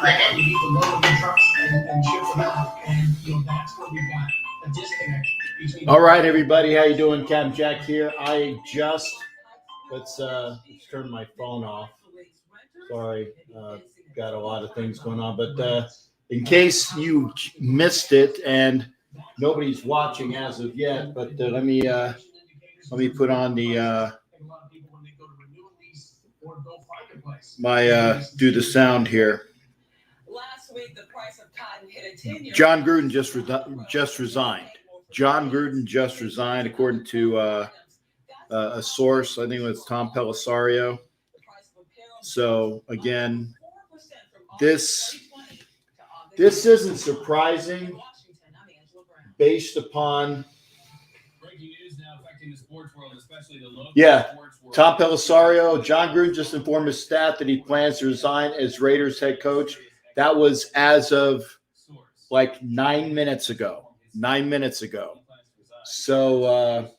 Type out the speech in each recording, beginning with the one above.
and you need to load them in trucks and ship them out. And that's where we've got a disconnect between. All right, everybody, how you doing? Cam Jack here. Let's turn my phone off. Sorry, got a lot of things going on, but in case you missed it and nobody's watching as of yet, but let me put on the do the sound here. Last week, the price of cotton hit a 10-year. John Gruden just resigned. John Gruden just resigned, according to a source. I think it was Tom Pellisario. So again, this isn't surprising based upon. Tom Pellisario, John Gruden just informed his staff that he plans to resign as Raiders head coach. That was as of like 9 minutes ago. 9 minutes ago. So,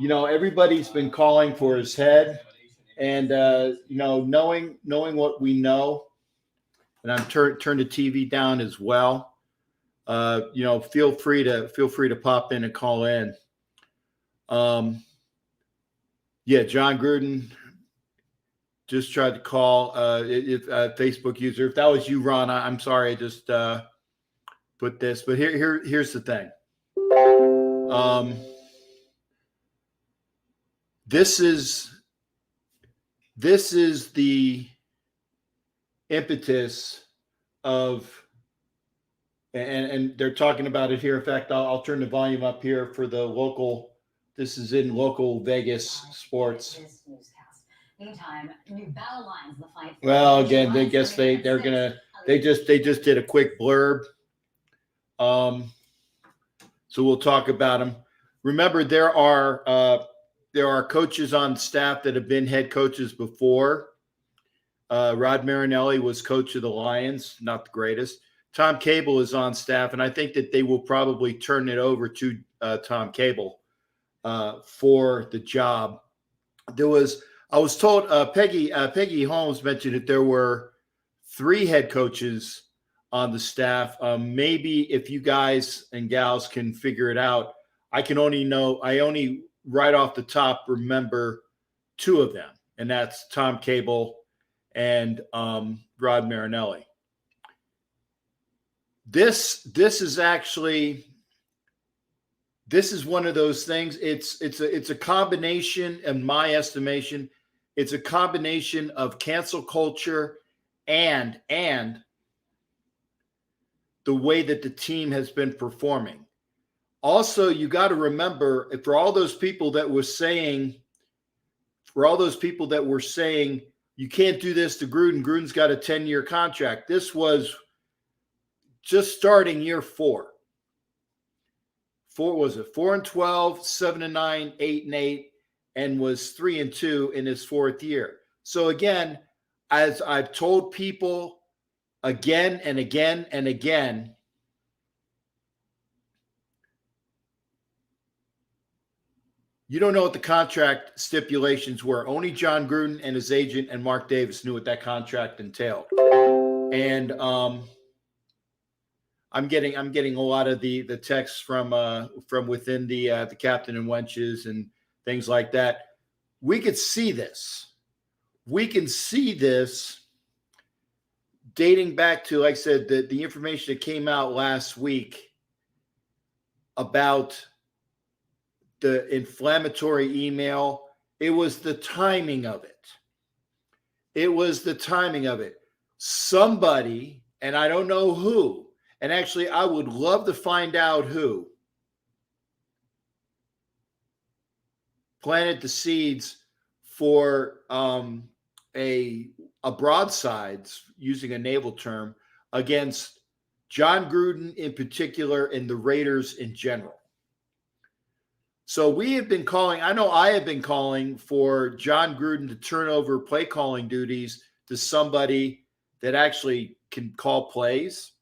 everybody's been calling for his head. And, knowing what we know, and I'm turn the TV down as well. Feel free to pop in and call in. John Gruden just tried to call Facebook user. If that was you, Ron, I'm sorry. I just put this, but here's the thing. This is the impetus of, and they're talking about it here. In fact, I'll turn the volume up here for the local. This is in local Vegas sports. Meantime, new battle lines, the fight. Well, again, they guess they just did a quick blurb. So we'll talk about them. Remember, there are coaches on staff that have been head coaches before. Rod Marinelli was coach of the Lions, not the greatest. Tom Cable is on staff, and I think that they will probably turn it over to Tom Cable for the job. I was told Peggy Holmes mentioned that there were 3 head coaches on the staff. Maybe if you guys and gals can figure it out, I only right off the top remember 2 of them, and that's Tom Cable and Rod Marinelli. This is one of those things. It's a combination, in my estimation, it's a combination of cancel culture and the way that the team has been performing. Also, you got to remember, for all those people that were saying you can't do this to Gruden. Gruden's got a 10-year contract. This was just starting year 4. 4 was it 4-12, 7-9, 8-8, and was 3-2 in his 4th year. So again, as I've told people again and again and again, you don't know what the contract stipulations were. Only John Gruden and his agent and Mark Davis knew what that contract entailed. And I'm getting a lot of the texts from within the captain and wenches and things like that. We could see this. We can see this dating back to, like I said, the information that came out last week about the inflammatory email. It was the timing of it. Somebody, and I don't know who, and actually I would love to find out who, planted the seeds for a broadsides, using a naval term, against John Gruden in particular and the Raiders in general. So we have been calling, I know I have been calling for John Gruden to turn over play calling duties to somebody that actually can call plays.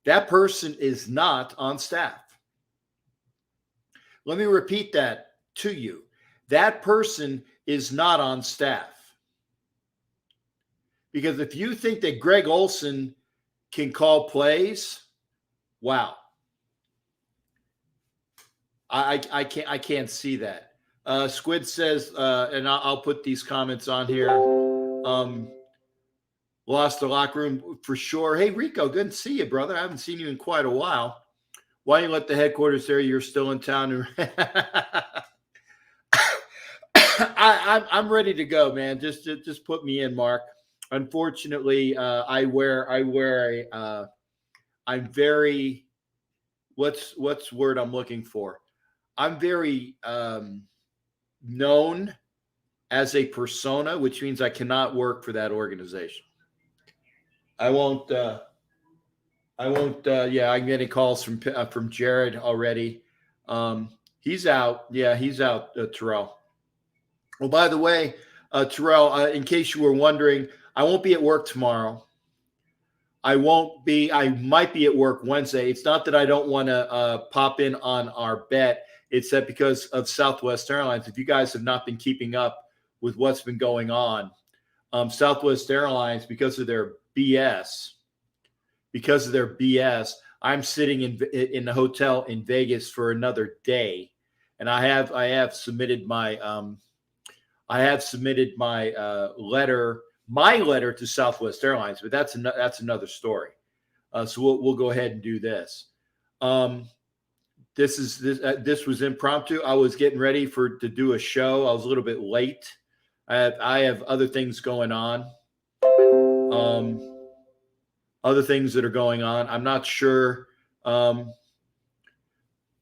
That person is not on staff. Let me repeat that to you. That person is not on staff. Because if you think that Greg Olson can call plays, wow. I can't see that. Squid says, and I'll put these comments on here. Lost the locker room for sure. Hey, Rico, good to see you, brother. I haven't seen you in quite a while. Why don't you let the headquarters there? You're still in town. I'm ready to go, man. Just put me in, Mark. Unfortunately, I'm very, what's word I'm looking for? I'm very known as a persona, which means I cannot work for that organization. I won't. Yeah, I'm getting calls from Jared already. He's out. Yeah, he's out, Terrell. Well, by the way, Terrell, in case you were wondering, I won't be at work tomorrow. I might be at work Wednesday. It's not that I don't want to pop in on our bet. It's that because of Southwest Airlines, if you guys have not been keeping up with what's been going on, Southwest Airlines, because of their BS, I'm sitting in the hotel in Vegas for another day, and I have submitted my letter to Southwest Airlines, but that's another story. So we'll go ahead and do this. This was impromptu. I was getting ready to do a show. I was a little bit late. I have other things going on. Other things that are going on. I'm not sure.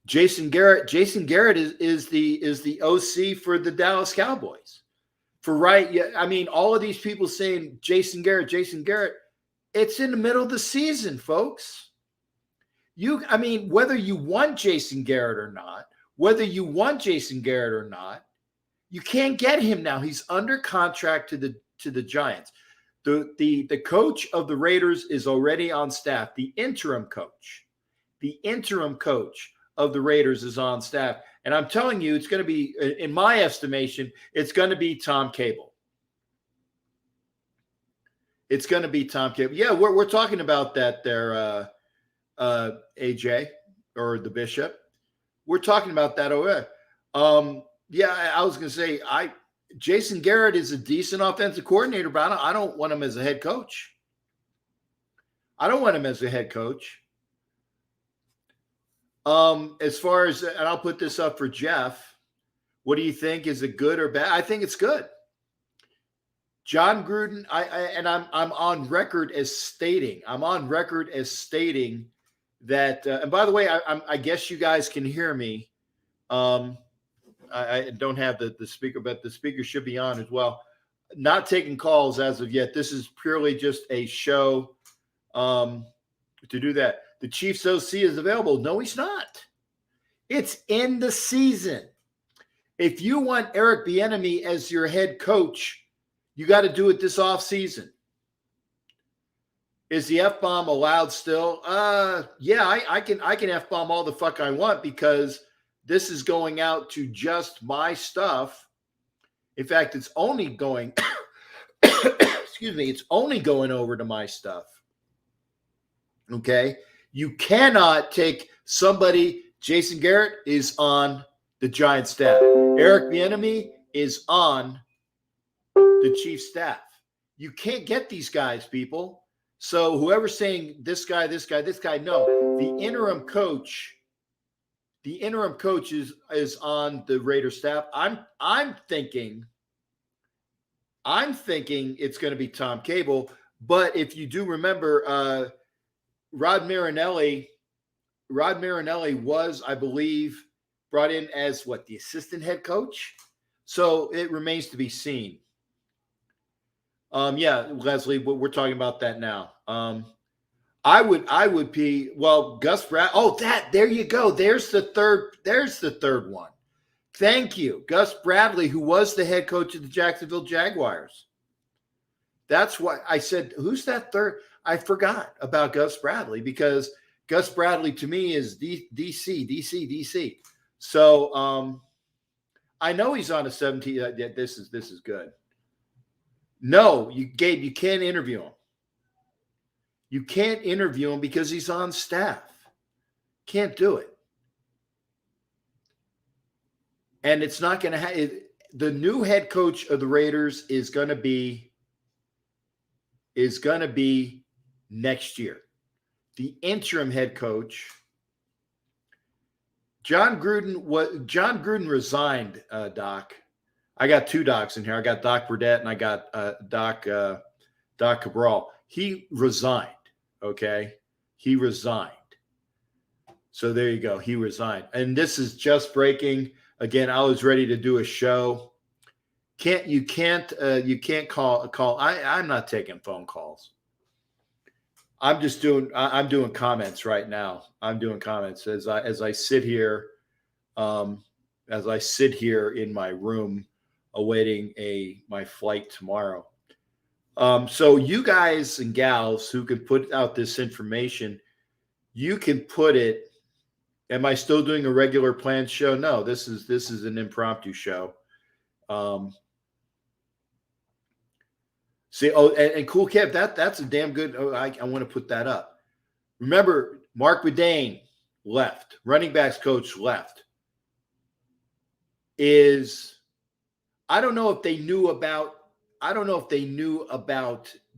Jason Garrett is the OC for the Dallas Cowboys. I mean, all of these people saying Jason Garrett. It's in the middle of the season, folks. Whether you want Jason Garrett or not, you can't get him now. He's under contract to the Giants. The coach of the Raiders is already on staff. The interim coach of the Raiders is on staff. And I'm telling you, it's going to be, in my estimation, it's going to be Tom Cable. It's going to be Tom Cable. Yeah, we're talking about that there, AJ, or the Bishop. We're talking about that over there. Yeah, I was going to say, Jason Garrett is a decent offensive coordinator, but I don't want him as a head coach. As far as, and I'll put this up for Jeff. What do you think? Is it good or bad? I think it's good. John Gruden, I'm on record as stating that. And by the way, I guess you guys can hear me. I don't have the speaker, but the speaker should be on as well. Not taking calls as of yet. This is purely just a show to do that. The Chiefs OC is available. No, he's not. It's in the season. If you want Eric Bieniemy as your head coach, you got to do it this offseason. Is the F-bomb allowed still? Yeah, I can F-bomb all the fuck I want because this is going out to just my stuff. In fact, it's only going, it's only going over to my stuff. Okay? You cannot take somebody, Jason Garrett is on the Giants staff. Eric Bieniemy is on the Chiefs staff. You can't get these guys, people. So whoever's saying this guy, no. The interim coach is on the Raiders staff. I'm thinking it's going to be Tom Cable. But if you do remember, Rod Marinelli was, I believe, brought in as the assistant head coach. So it remains to be seen. Yeah, Leslie, we're talking about that now. I would be, Gus Brad. Oh, there you go. There's the third one. Thank you. Gus Bradley, who was the head coach of the Jacksonville Jaguars. That's why I said, who's that third? I forgot about Gus Bradley because Gus Bradley to me is DC. So I know he's on a 17. This is good. No, Gabe, you can't interview him. You can't interview him because he's on staff. Can't do it. And it's not going to the new head coach of the Raiders is going to be next year. The interim head coach, John Gruden resigned, Doc. I got two docs in here. I got Doc Burdett and I got Doc Cabral. He resigned. Okay. He resigned. So there you go. He resigned. And this is just breaking. Again, I was ready to do a show. You can't call. I'm not taking phone calls. I'm doing comments right now. I'm doing comments as I sit here, in my room awaiting my flight tomorrow. So you guys and gals who can put out this information, you can put it. Am I still doing a regular planned show? No, this is an impromptu show. See, and Cool Kev, that's a damn good. I want to put that up. Remember, Mark Bedane left. Running backs coach left. I don't know if they knew about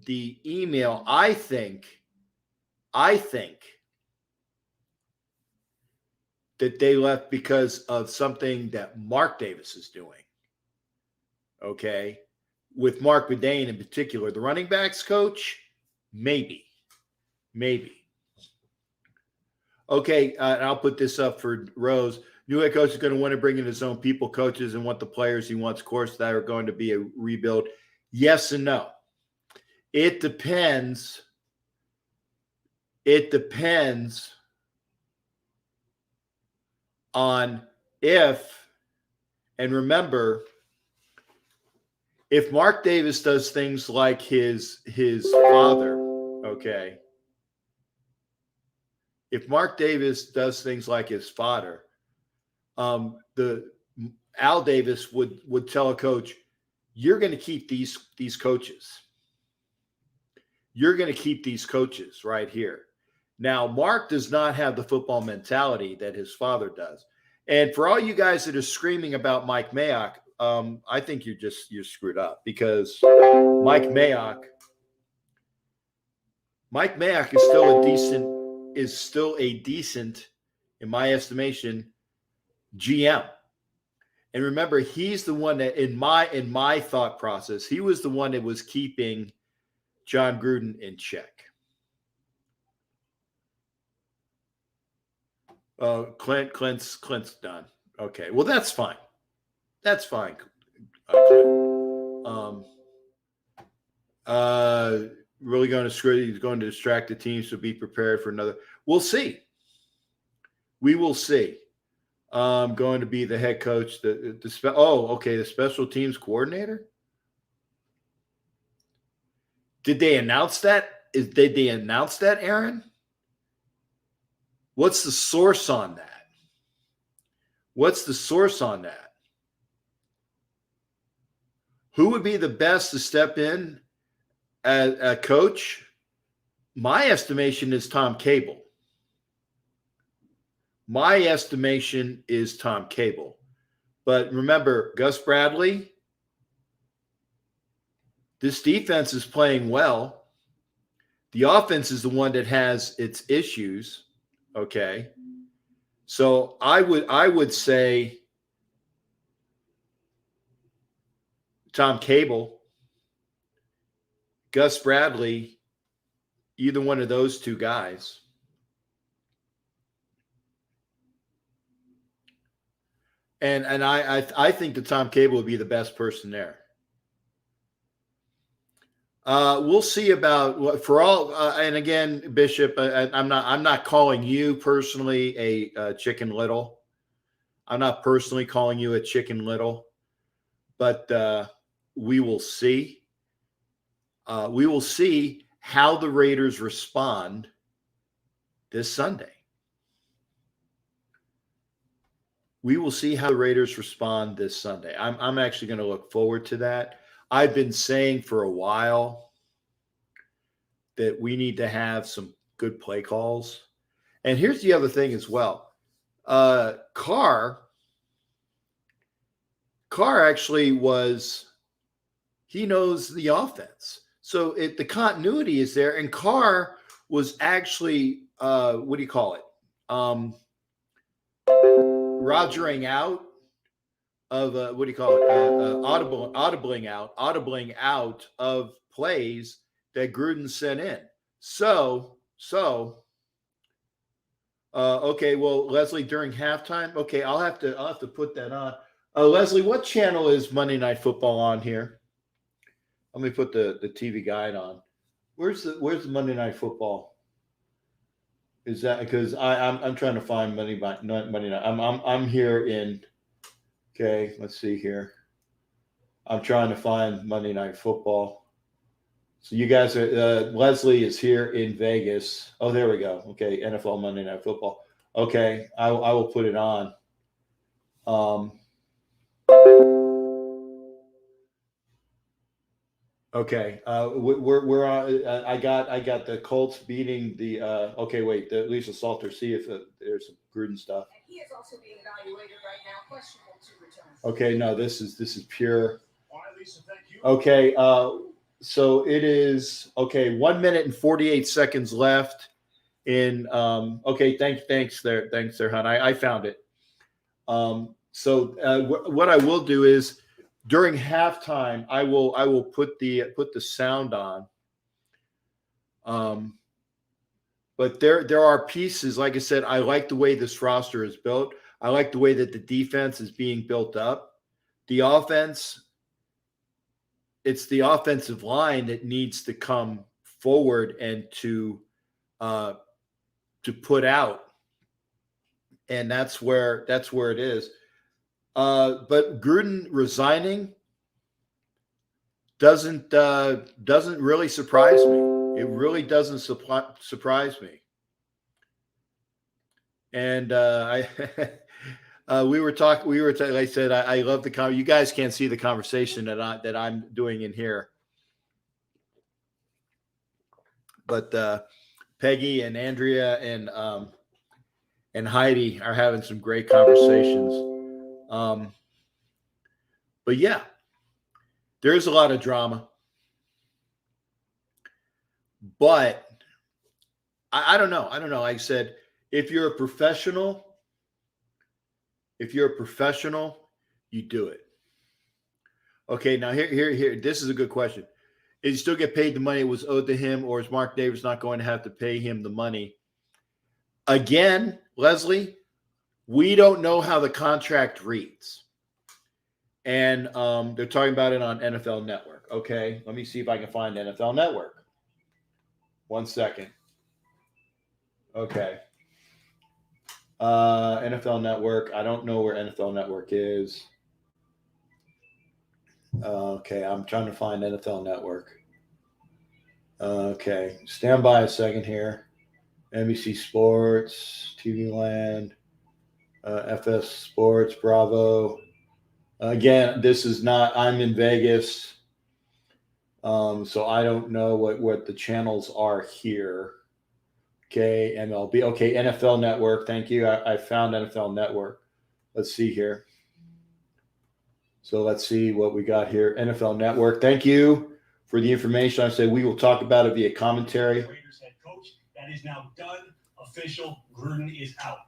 the email. I think that they left because of something that Mark Davis is doing. Okay. With Mark Bedane in particular, the running backs coach, maybe. Okay. And I'll put this up for Rose. New head coach is going to want to bring in his own people, coaches, and want the players he wants, of course, that are going to be a rebuild. Yes and no. It depends. On if, and remember, if Mark Davis does things like his father, okay. If Mark Davis does things like his father, the Al Davis would tell a coach, you're going to keep these coaches. You're going to keep these coaches right here. Now, Mark does not have the football mentality that his father does. And for all you guys that are screaming about Mike Mayock, I think you're screwed up because Mike Mayock is still a decent, in my estimation, GM. And remember, he's the one that in my thought process, he was the one that was keeping John Gruden in check. Clint's done. Okay, well that's fine. That's fine. Clint. Really going to screw. He's going to distract the team, so be prepared for another. We'll see. We will see. Going to be the head coach. The special teams coordinator. Did they announce that? Did they announce that, Aaron? What's the source on that? Who would be the best to step in as a coach? My estimation is Tom Cable. But remember, Gus Bradley, this defense is playing well. The offense is the one that has its issues. Okay. So I would say Tom Cable, Gus Bradley, either one of those two guys. And I think that Tom Cable would be the best person there. We'll see about for all. And again, Bishop, I'm not calling you personally a Chicken Little. I'm not personally calling you a Chicken Little, but we will see. We will see how the Raiders respond this Sunday. I'm actually going to look forward to that. I've been saying for a while that we need to have some good play calls. And here's the other thing as well. Carr actually he knows the offense. So the continuity is there. And Carr was actually, what do you call it? Rogering out of, what do you call it? Audibling out of plays that Gruden sent in. So, okay, well, Leslie, during halftime, okay, I'll have to put that on. Leslie, what channel is Monday Night Football on here? Let me put the TV guide on. Where's the Monday Night Football? Is that because I'm trying to find Monday Night? I'm here in. Okay, let's see here. I'm trying to find Monday Night Football. So you guys are, Leslie is here in Vegas. Oh, there we go. Okay, NFL Monday Night Football. Okay, I will put it on. Okay, we're on. I got the Colts beating the. Okay, wait, the Lisa Salter. See if there's some Gruden stuff. He is also being evaluated right now, questionable to return. Okay, no, this is pure. All right, Lisa, thank you. Okay, so it is 1 minute and 48 seconds left. In okay, thanks there, hon. I found it. So what I will do is during halftime, I will put the sound on. But there are pieces, like I said, I like the way this roster is built. I like the way that the defense is being built up. The offense, it's the offensive line that needs to come forward and to put out. And that's where it is. But Gruden resigning doesn't really surprise me. It really doesn't surprise me. And we were talking. Like I said, I love the you guys can't see the conversation that I'm doing in here. But Peggy and Andrea and Heidi are having some great conversations. But yeah, there is a lot of drama. But I don't know. Like I said, if you're a professional, you do it. Okay, now here. This is a good question. Did he still get paid the money that was owed to him, or is Mark Davis not going to have to pay him the money? Again, Leslie, we don't know how the contract reads. And they're talking about it on NFL Network. Okay, let me see if I can find NFL Network. 1 second. Okay. NFL Network. I don't know where NFL Network is. Okay, I'm trying to find NFL Network. Okay, stand by a second here. NBC Sports, TV Land, FS Sports, Bravo. Again, this is not. I'm in Vegas, so I don't know what the channels are here. Okay, MLB. Okay, NFL Network. Thank you. I found NFL Network. Let's see here. So let's see what we got here. NFL Network. Thank you for the information. I said we will talk about it via commentary. Raiders head coach, that is now done. Official. Gruden is out.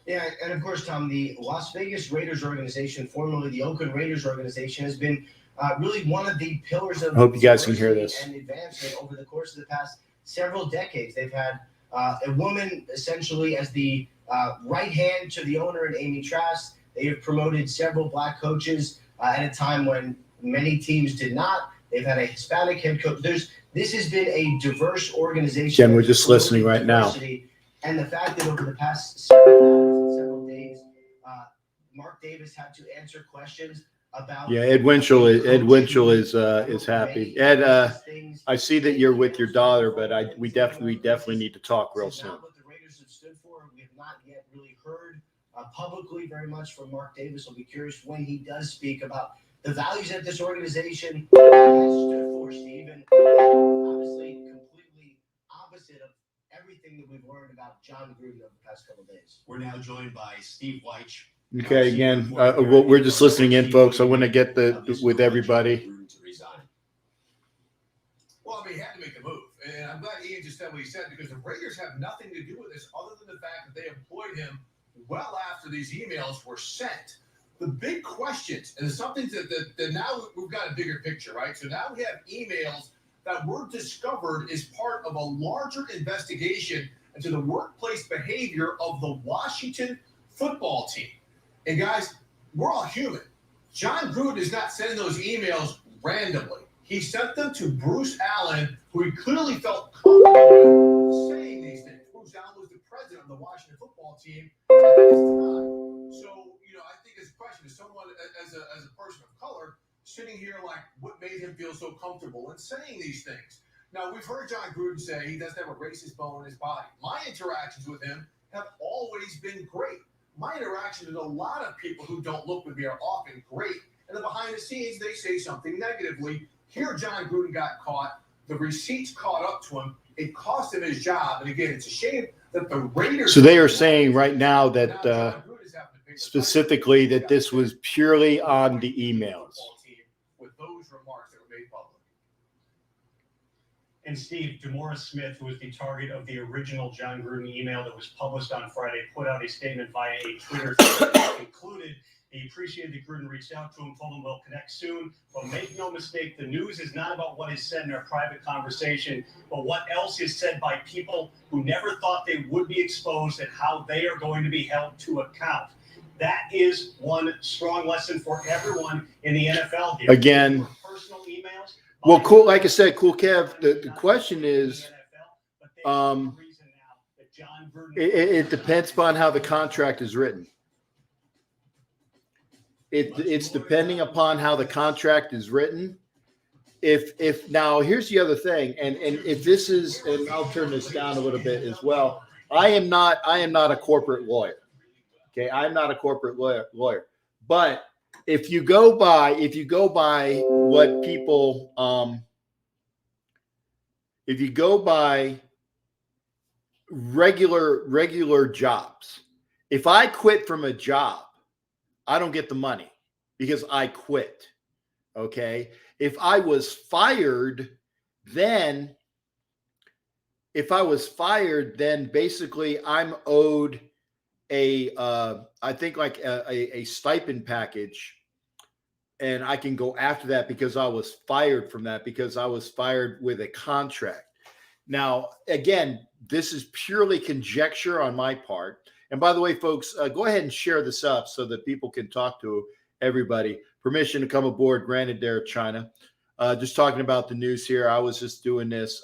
Yeah, and of course, Tom, the Las Vegas Raiders organization, formerly the Oakland Raiders organization, has been really one of the pillars of. I hope you guys can hear this. And advancement over the course of the past several decades. They've had a woman essentially as the right hand to the owner in Amy Trask. They have promoted several black coaches at a time when many teams did not. They've had a Hispanic head coach. This has been a diverse organization. Jen, we're just listening right now. And the fact that over the past several days, Mark Davis had to answer questions about. Yeah, Ed Winchell is happy. Ed, I see that you're with your daughter, but we definitely need to talk real soon. What the Raiders have stood for, we have not yet really heard publicly very much from Mark Davis. I'll be curious when he does speak about the values that this organization has stood for, Stephen. Obviously, completely opposite of everything that we've learned about John Gruden over the past couple of days. We're now joined by Steve Wyche. Okay, again, we're just listening in, folks. I want to get with everybody. Well, I mean, he had to make a move. And I'm glad Ian just said what he said, because the Raiders have nothing to do with this other than the fact that they employed him well after these emails were sent. The big questions, and it's something that now we've got a bigger picture, right? So now we have emails that were discovered as part of a larger investigation into the workplace behavior of the Washington football team. And guys, we're all human. John Gruden is not sending those emails randomly. He sent them to Bruce Allen, who he clearly felt comfortable with saying these things. Bruce Allen was the president of the Washington football team at this time. So, I think his question is someone as a person of color sitting here like, what made him feel so comfortable in saying these things? Now, we've heard John Gruden say he doesn't have a racist bone in his body. My interactions with him have always been great. My interactions with a lot of people who don't look with me are often great. And then behind the scenes, they say something negatively. Here, John Gruden got caught. The receipts caught up to him. It cost him his job. And again, it's a shame that the Raiders. So they are saying right now that specifically that this was purely on the emails. With those remarks that were made public. And Steve, DeMaurice Smith, who was the target of the original John Gruden email that was published on Friday, put out a statement via a Twitter feed that concluded he appreciated that Gruden reached out to him, told him we'll connect soon. But make no mistake, the news is not about what is said in our private conversation, but what else is said by people who never thought they would be exposed and how they are going to be held to account. That is one strong lesson for everyone in the NFL here. Again, personal emails. Well, cool. Like I said, Cool Kev, the question is, it depends upon how the contract is written. It's depending upon how the contract is written. If now, here's the other thing, and if this is, and I'll turn this down a little bit as well. I am not a corporate lawyer. Okay, I'm not a corporate lawyer. But if you go by what people, if you go by regular jobs, if I quit from a job, I don't get the money because I quit. Okay. If I was fired, then basically I'm owed I think like a stipend package, and I can go after that because I was fired from that, because I was fired with a contract. Now, again, this is purely conjecture on my part. And by the way, folks, go ahead and share this up so that people can talk to everybody. Permission to come aboard granted there, China. Just talking about the news here. I was just doing this.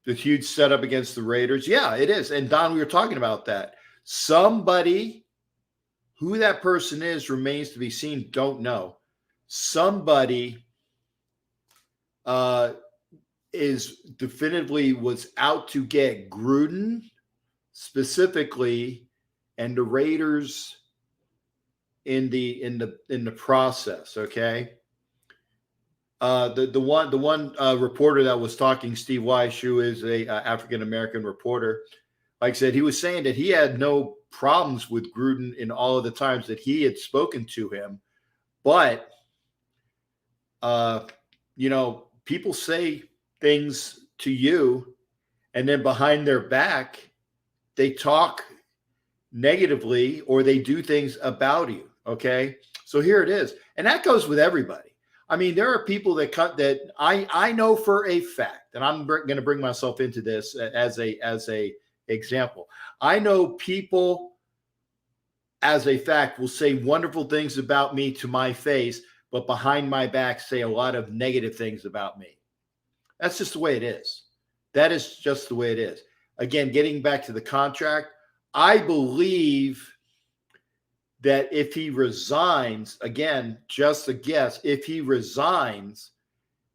The huge setup against the Raiders. Yeah, it is. And Don, we were talking about that. Somebody, who that person is remains to be seen. Don't know. Somebody is definitively was out to get Gruden specifically and the Raiders in the process. Okay. The one reporter that was talking, Steve Wyche, who is a African-American reporter, like I said, he was saying that he had no problems with Gruden in all of the times that he had spoken to him. But, people say things to you, and then behind their back, they talk negatively or they do things about you. Okay. So here it is. And that goes with everybody. I mean, there are people that I know for a fact, and I'm going to bring myself into this as a example. I know people as a fact will say wonderful things about me to my face, but behind my back say a lot of negative things about me. That's just the way it is. That is just the way it is. Again, getting back to the contract, I believe that if he resigns, again, just a guess, if he resigns,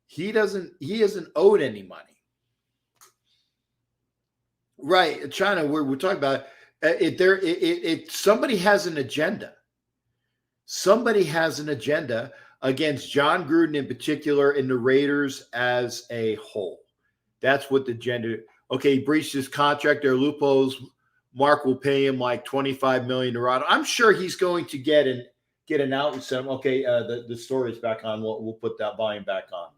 he isn't owed any money. Right. China, we're talking about, Somebody has an agenda. Somebody has an agenda against John Gruden in particular and the Raiders as a whole. That's what the agenda. Okay, he breached his contract. There are loopholes. Mark will pay him like $25 million to ride. I'm sure he's going to get an out and say, okay, the story's back on. We'll put that volume back on. $1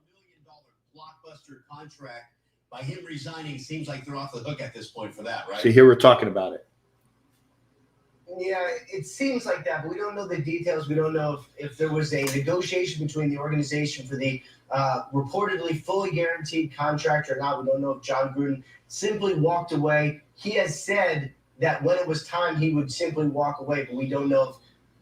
million blockbuster contract. By him resigning, seems like they're off the hook at this point for that, right? See, here we're talking about it. Yeah, it seems like that, but we don't know the details. We don't know if there was a negotiation between the organization for the reportedly fully guaranteed contract or not. We don't know if John Gruden simply walked away. He has said that when it was time, he would simply walk away, but we don't know if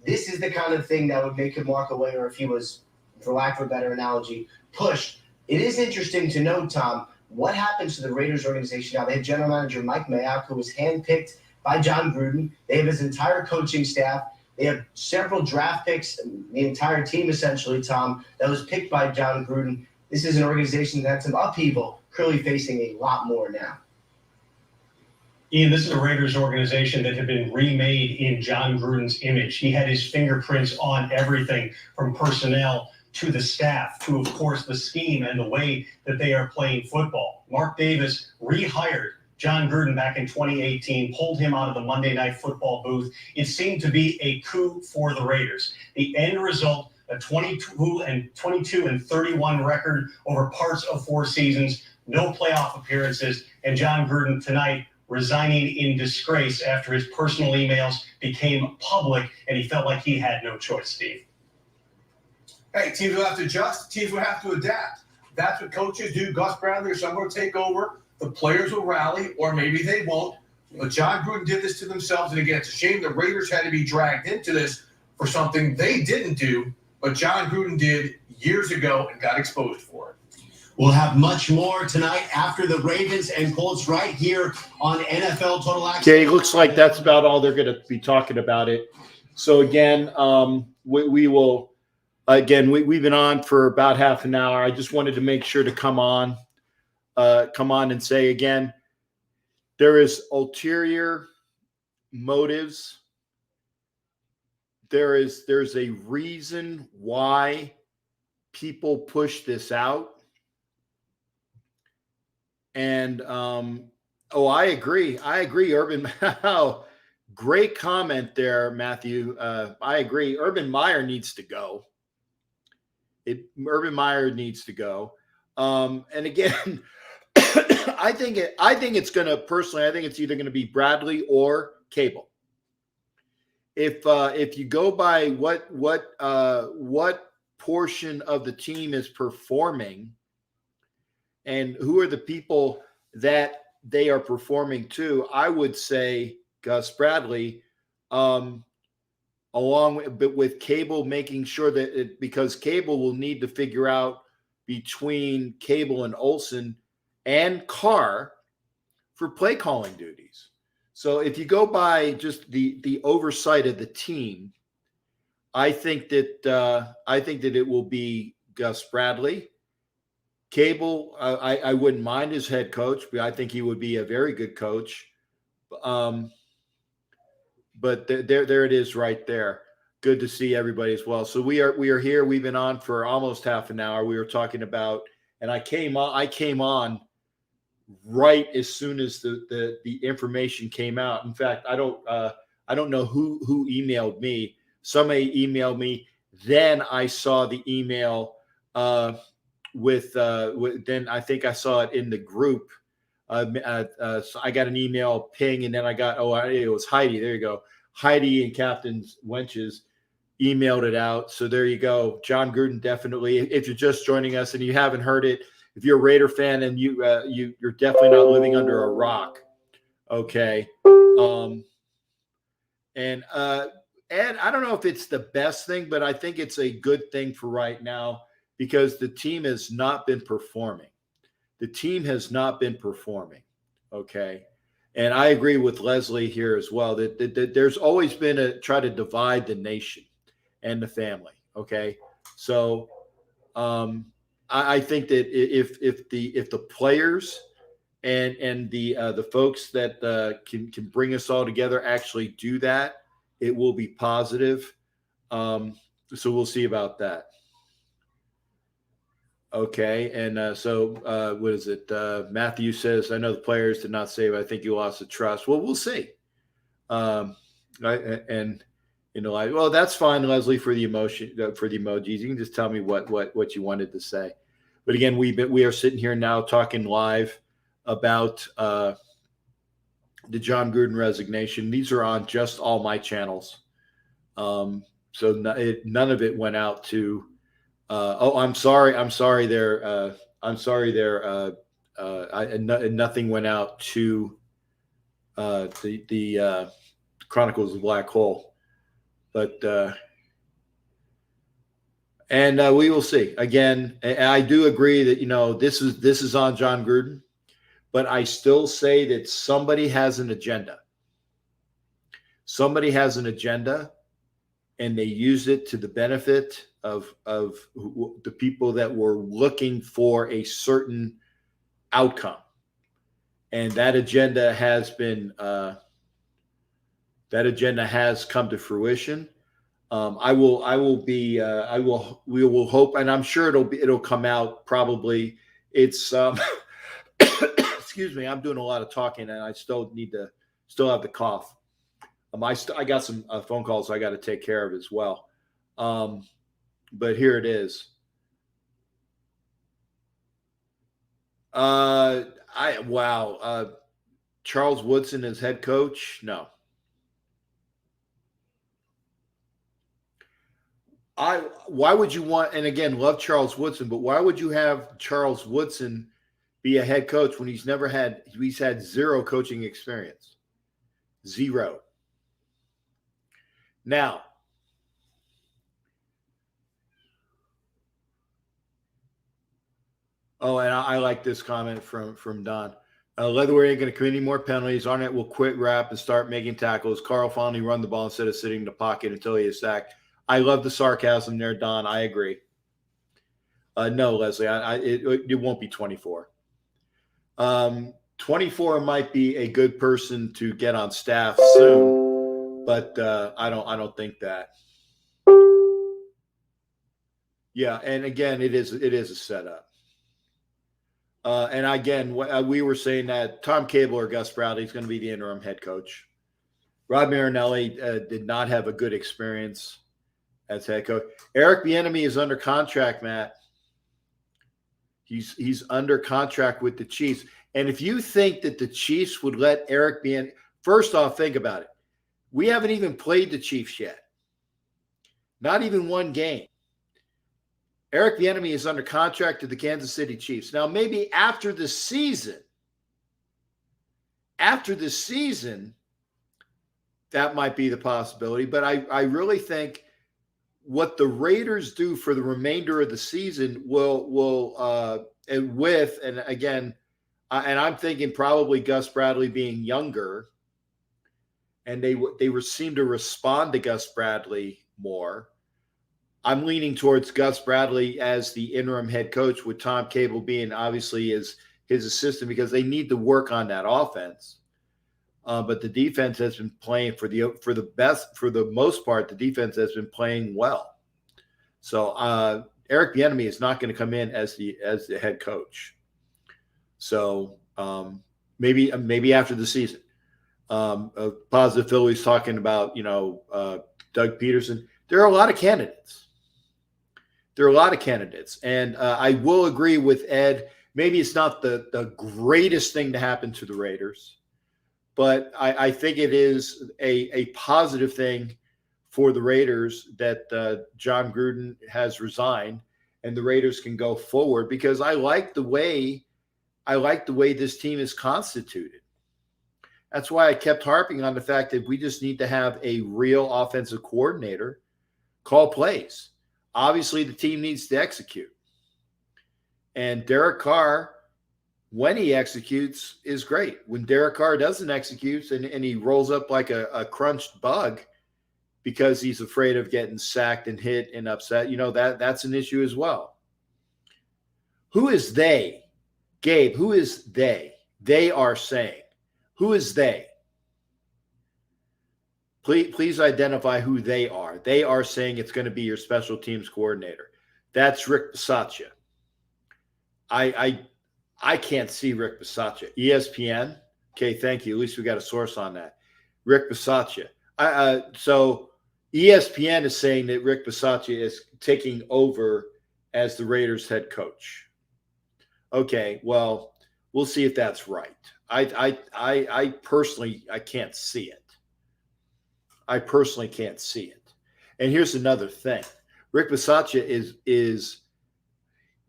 this is the kind of thing that would make him walk away or if he was, for lack of a better analogy, pushed. It is interesting to note, Tom, what happens to the Raiders organization now. They have general manager Mike Mayock, who was handpicked by John Gruden. They have his entire coaching staff. They have several draft picks, the entire team essentially, Tom, that was picked by John Gruden. This is an organization that had some upheaval, clearly facing a lot more now. Ian, this is a Raiders organization that had been remade in John Gruden's image. He had his fingerprints on everything from personnel to the staff, to, of course, the scheme and the way that they are playing football. Mark Davis rehired John Gruden back in 2018, pulled him out of the Monday Night Football booth. It seemed to be a coup for the Raiders. The end result, a 22-31 record over parts of 4 seasons, no playoff appearances, and John Gruden tonight resigning in disgrace after his personal emails became public and he felt like he had no choice, Steve. Hey, teams will have to adjust. Teams will have to adapt. That's what coaches do. Gus Bradley or someone will take over. The players will rally, or maybe they won't. But John Gruden did this to themselves. And again, it's a shame the Raiders had to be dragged into this for something they didn't do, but John Gruden did years ago and got exposed for it. We'll have much more tonight after the Ravens and Colts right here on NFL Total Access. Okay, it looks like that's about all they're going to be talking about it. So again, we will. Again, we've been on for about half an hour. I just wanted to make sure to come on and say again, there is ulterior motives. There's a reason why people push this out. And I agree, Urban. Great comment there, Matthew. I agree. Urban Meyer needs to go. Urban Meyer needs to go. And again, I think it's going to personally. I think it's either going to be Bradley or Cable. If you go by what portion of the team is performing, and who are the people that they are performing to, I would say Gus Bradley. Along with Cable, making sure that because Cable will need to figure out between Cable and Olsen and Carr for play calling duties. So if you go by just the oversight of the team, I think that it will be Gus Bradley. Cable, I wouldn't mind his head coach, but I think he would be a very good coach. But there it is right there. Good to see everybody as well. So we are here. We've been on for almost half an hour. We were talking about, and I came on right as soon as the information came out. In fact, I don't know who emailed me. Somebody emailed me. Then I saw the email with then I think I saw it in the group. So I got an email ping, and then I got, it was Heidi. There you go. Heidi and Captain Wenches emailed it out. So there you go. John Gruden, definitely. If you're just joining us and you haven't heard it, if you're a Raider fan and you're definitely not living under a rock. Okay. And I don't know if it's the best thing, but I think it's a good thing for right now because the team has not been performing. The team has not been performing, okay? And I agree with Leslie here as well, that there's always been a try to divide the nation and the family, okay? So I think that if the players and the folks that can bring us all together actually do that, it will be positive. So we'll see about that. Okay, and so what is it? Matthew says, I know the players did not say, but I think you lost the trust. Well, we'll see. And well, that's fine, Leslie, for the emotion, for the emojis. You can just tell me what you wanted to say. But again, we are sitting here now talking live about the John Gruden resignation. These are on just all my channels. So none of it went out to. I'm sorry. Nothing went out to the Chronicles of the Black Hole, but we will see. Again, I do agree that this is on John Gruden, but I still say that somebody has an agenda. Somebody has an agenda, and they use it to the benefit of the people that were looking for a certain outcome, and that agenda has been come to fruition. We will hope, and I'm sure it'll come out probably. It's excuse me, I'm doing a lot of talking, and I still have the cough. I got some phone calls I got to take care of as well. But here it is. Charles Woodson as head coach? No. Why would you want, and again, love Charles Woodson, but why would you have Charles Woodson be a head coach when he's had zero coaching experience? Zero. Now, and I like this comment from Don. Leatherwood ain't going to commit any more penalties. Arnett will quit rap and start making tackles. Carl finally run the ball instead of sitting in the pocket until he is sacked. I love the sarcasm there, Don. I agree. No, Leslie, it won't be 24. 24 might be a good person to get on staff soon, but I don't think that. Yeah, and again, it is a setup. And again, we were saying that Tom Cable or Gus Bradley is going to be the interim head coach. Rob Marinelli did not have a good experience as head coach. Eric Bieniemy is under contract, Matt. He's under contract with the Chiefs. And if you think that the Chiefs would let Eric Bieniemy, first off, think about it. We haven't even played the Chiefs yet. Not even one game. Eric Bieniemy is under contract to the Kansas City Chiefs. Now, maybe after the season, that might be the possibility. But I really think what the Raiders do for the remainder of the season and again, I'm thinking probably Gus Bradley being younger, and they seem to respond to Gus Bradley more. I'm leaning towards Gus Bradley as the interim head coach, with Tom Cable being obviously his assistant, because they need to work on that offense. But the defense has been playing for the most part. The defense has been playing well. So Eric Bieniemy is not going to come in as the head coach. So maybe after the season. Positive Phillies talking about Doug Peterson. There are a lot of candidates. And I will agree with Ed. Maybe it's not the greatest thing to happen to the Raiders, but I think it is a positive thing for the Raiders that John Gruden has resigned and the Raiders can go forward, because I like the way this team is constituted. That's why I kept harping on the fact that we just need to have a real offensive coordinator call plays. Obviously, the team needs to execute. And Derek Carr, when he executes, is great. When Derek Carr doesn't execute and he rolls up like a crunched bug because he's afraid of getting sacked and hit and upset, that's an issue as well. Who is they? Gabe, who is they? They are saying. Who is they? Please identify who they are. They are saying it's going to be your special teams coordinator. That's Rick Bisaccia. I can't see Rick Bisaccia. ESPN. Okay, thank you. At least we got a source on that. Rick Bisaccia. So ESPN is saying that Rick Bisaccia is taking over as the Raiders head coach. Okay, well, we'll see if that's right. I personally, I can't see it. I personally can't see it. And here's another thing. Rick Bisaccia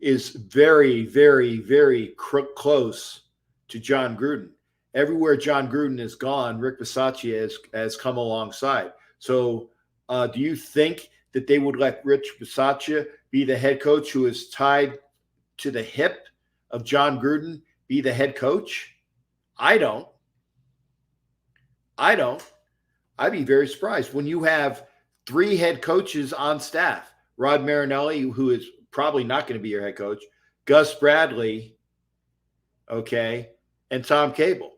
is very, very, very close to John Gruden. Everywhere John Gruden is gone, Rick Bisaccia has come alongside. So do you think that they would let Rich Bisaccia be the head coach who is tied to the hip of John Gruden be the head coach? I don't. I'd be very surprised when you have 3 head coaches on staff. Rod Marinelli, who is probably not going to be your head coach, Gus Bradley, okay, and Tom Cable.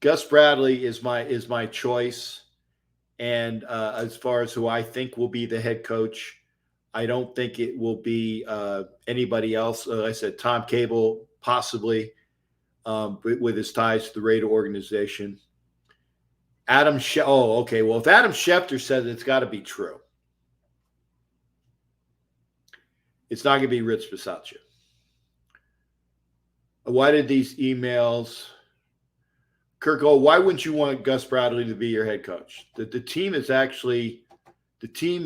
Gus Bradley is my choice, and as far as who I think will be the head coach, I don't think it will be anybody else. Like I said, Tom Cable possibly with his ties to the Raider organization. Adam okay. Well, if Adam Schefter says it's got to be true, it's not going to be Rich Bisaccia. Why did these emails? Kirk, why wouldn't you want Gus Bradley to be your head coach? The team is actually actually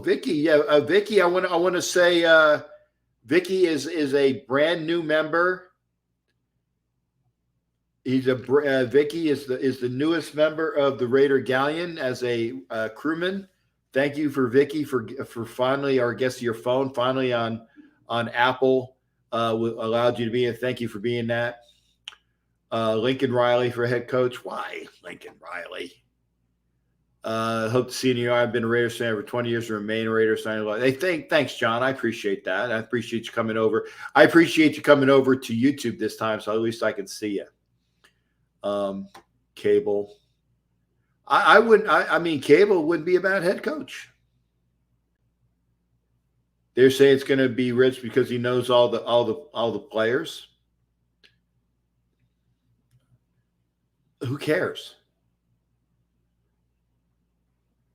Vicky. Yeah, Vicky, I want to say Vicky is a brand new member. Vicky is the newest member of the Raider Galleon as a crewman. Thank you for Vicky for finally, or I guess your phone finally on Apple allowed you to be in. Thank you for being that. Lincoln Riley for head coach. Why Lincoln Riley? Hope to see you. I've been a Raiders fan for 20 years and remain a Raiders fan. Thanks, John. I appreciate that. I appreciate you coming over. I appreciate you coming over to YouTube this time, so at least I can see you. Cable. I mean, Cable wouldn't be a bad head coach. They're saying it's going to be Rich because he knows all the players. Who cares?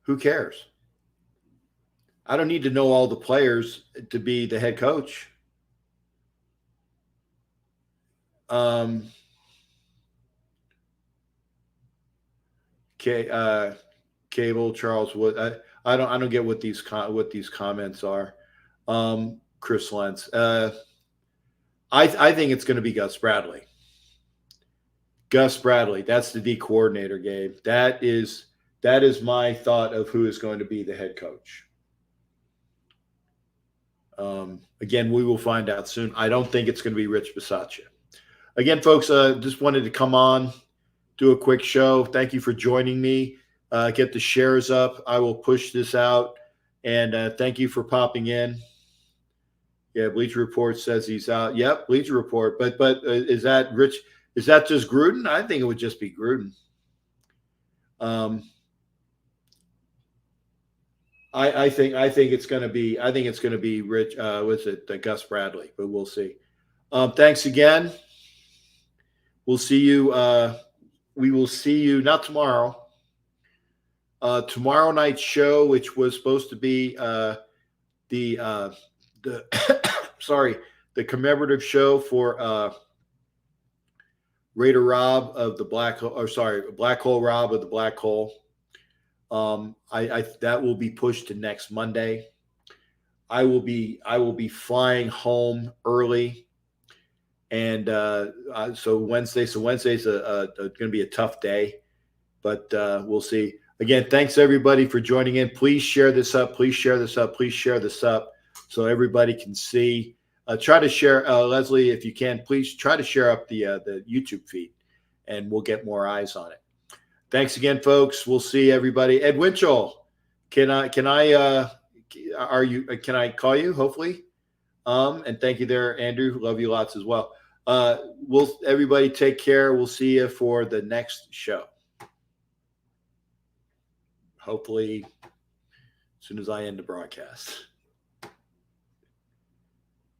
Who cares? I don't need to know all the players to be the head coach. Cable, Charles Wood. I don't get what these comments are. Chris Lentz. I think it's going to be Gus Bradley. Gus Bradley. That's the D coordinator, Gabe. That is my thought of who is going to be the head coach. Again, we will find out soon. I don't think it's going to be Rich Bisaccia. Again, folks, just wanted to come on, do a quick show. Thank you for joining me. Get the shares up. I will push this out. And thank you for popping in. Yeah, Bleacher Report says he's out. Yep, Bleacher Report. But is that Rich? Is that just Gruden? I think it would just be Gruden. I think it's going to be. I think it's going to be Rich. What's it? Gus Bradley. But we'll see. Thanks again. We'll see you. We will see you not tomorrow. Tomorrow night's show, which was supposed to be the the commemorative show for Raider Rob of the Black Hole Rob of the Black Hole. That will be pushed to next Monday. I will be flying home early, and so Wednesday's going to be a tough day, but we'll see. Again, thanks everybody for joining in. Please share this up. Please share this up. Please share this up so everybody can see. Try to share, Leslie, if you can. Please try to share up the YouTube feed, and we'll get more eyes on it. Thanks again, folks. We'll see everybody. Ed Winchell, Can I can I call you hopefully? And thank you there, Andrew. Love you lots as well. Everybody take care. We'll see you for the next show. Hopefully as soon as I end the broadcast.